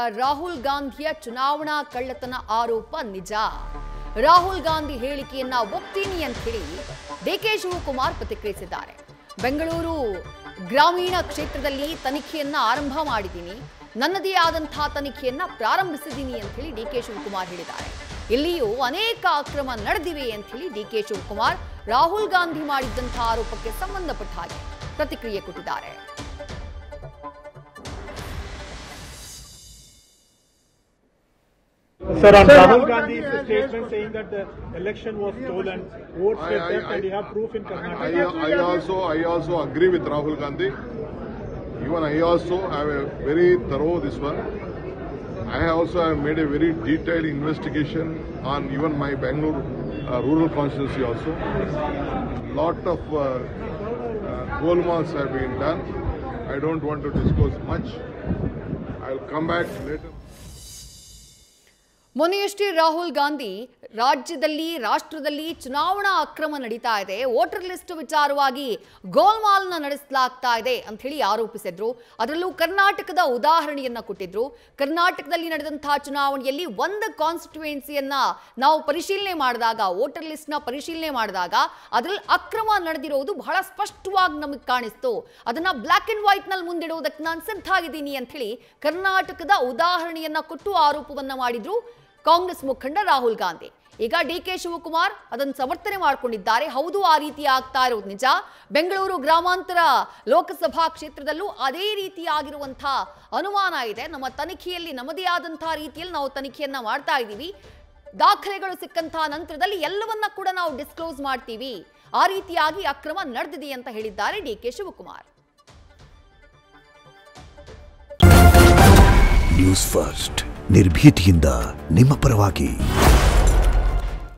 ರಾಹುಲ್ ಗಾಂಧಿಯ ಚುನಾವಣಾ ಕಳ್ಳತನ ಆರೋಪ ನಿಜ. ರಾಹುಲ್ ಗಾಂಧಿ ಹೇಳಿಕೆಯನ್ನ ಒಪ್ತೀನಿ ಅಂತ ಹೇಳಿ ಡಿಕೆ ಶಿವಕುಮಾರ್ ಪ್ರತಿಕ್ರಿಯಿಸಿದ್ದಾರೆ. ಬೆಂಗಳೂರು ಗ್ರಾಮೀಣ ಕ್ಷೇತ್ರದಲ್ಲಿ ತನಿಖೆಯನ್ನ ಆರಂಭ ಮಾಡಿದ್ದೀನಿ, ನನ್ನದೇ ಆದಂತಹ ತನಿಖೆಯನ್ನ ಪ್ರಾರಂಭಿಸಿದ್ದೀನಿ ಅಂತ ಹೇಳಿ ಡಿಕೆ ಶಿವಕುಮಾರ್ ಹೇಳಿದ್ದಾರೆ. ಇಲ್ಲಿಯೂ ಅನೇಕ ಅಕ್ರಮ ನಡೆದಿವೆ ಅಂತ ಹೇಳಿ ಡಿಕೆ ಶಿವಕುಮಾರ್ ರಾಹುಲ್ ಗಾಂಧಿ ಮಾಡಿದಂತಹ ಆರೋಪಕ್ಕೆ ಸಂಬಂಧಪಟ್ಟ ಹಾಗೆ ಪ್ರತಿಕ್ರಿಯೆ ಕೊಟ್ಟಿದ್ದಾರೆ. Sir, on Rahul Gandhi's statement saying that the election was stolen, votes were theft, and you have proof in Karnataka. I also agree with Rahul Gandhi. Even I also have a very thorough this one. I also have made a very detailed investigation on even my Bangalore rural constituency also. Lot of golmals have been done. I don't want to disclose much. I'll come back later. ಮೊನ್ನೆಯಷ್ಟೇ ರಾಹುಲ್ ಗಾಂಧಿ ರಾಜ್ಯದಲ್ಲಿ ರಾಷ್ಟ್ರದಲ್ಲಿ ಚುನಾವಣಾ ಅಕ್ರಮ ನಡೀತಾ ಇದೆ, voter list ವಿಚಾರವಾಗಿ ಗೋಲ್ಮಾಲ್ನ ನಡೆಸಲಾಗ್ತಾ ಇದೆ ಅಂತ ಹೇಳಿ ಆರೋಪಿಸಿದ್ರು. ಅದರಲ್ಲೂ ಕರ್ನಾಟಕದ ಉದಾಹರಣೆಯನ್ನ ಕೊಟ್ಟಿದ್ರು. ಕರ್ನಾಟಕದಲ್ಲಿ ನಡೆದಂತಹ ಚುನಾವಣೆಯಲ್ಲಿ ಒಂದು ಕಾನ್ಸ್ಟಿಟ್ಯೂಯೆನ್ಸಿಯನ್ನ ನಾವು ಪರಿಶೀಲನೆ ಮಾಡಿದಾಗ, ವೋಟರ್ ಲಿಸ್ಟ್ನ ಪರಿಶೀಲನೆ ಮಾಡಿದಾಗ ಅದರಲ್ಲಿ ಅಕ್ರಮ ನಡೆದಿರೋದು ಬಹಳ ಸ್ಪಷ್ಟವಾಗಿ ನಮಗೆ ಕಾಣಿಸ್ತು. ಅದನ್ನ ಬ್ಲಾಕ್ ಅಂಡ್ ವೈಟ್ ನಲ್ಲಿ ಮುಂದಿಡುವುದಕ್ಕೆ ನಾನು ಸಿದ್ಧವಾಗಿದ್ದೀನಿ ಅಂತ ಹೇಳಿ ಕರ್ನಾಟಕದ ಉದಾಹರಣೆಯನ್ನ ಕೊಟ್ಟು ಆರೋಪವನ್ನ ಮಾಡಿದ್ರು ಕಾಂಗ್ರೆಸ್ ಮುಖಂಡ ರಾಹುಲ್ ಗಾಂಧಿ. ಈಗ ಡಿಕೆ ಶಿವಕುಮಾರ್ ಅದನ್ನು ಸಮರ್ಥನೆ ಮಾಡಿಕೊಂಡಿದ್ದಾರೆ. ಹೌದು, ಆ ರೀತಿ ಆಗ್ತಾ ಇರೋದು ನಿಜ. ಬೆಂಗಳೂರು ಗ್ರಾಮಾಂತರ ಲೋಕಸಭಾ ಕ್ಷೇತ್ರದಲ್ಲೂ ಅದೇ ರೀತಿಯಾಗಿರುವಂತಹ ಅನುಮಾನ ಇದೆ. ನಮ್ಮ ತನಿಖೆಯಲ್ಲಿ ನಮ್ಮದೇ ಆದಂತಹ ರೀತಿಯಲ್ಲಿ ನಾವು ತನಿಖೆಯನ್ನ ಮಾಡ್ತಾ ಇದ್ದೀವಿ. ದಾಖಲೆಗಳು ಸಿಕ್ಕಂತಹ ನಂತರದಲ್ಲಿ ಎಲ್ಲವನ್ನ ಕೂಡ ನಾವು ಡಿಸ್ಕ್ಲೋಸ್ ಮಾಡ್ತೀವಿ. ಆ ರೀತಿಯಾಗಿ ಅಕ್ರಮ ನಡೆದಿದೆ ಅಂತ ಹೇಳಿದ್ದಾರೆ ಡಿಕೆ ಶಿವಕುಮಾರ್. ನ್ಯೂಸ್ ಫಸ್ಟ್ ನಿರ್ಭೀತಿಯಿಂದ ನಿಮ್ಮ ಪರವಾಗಿ.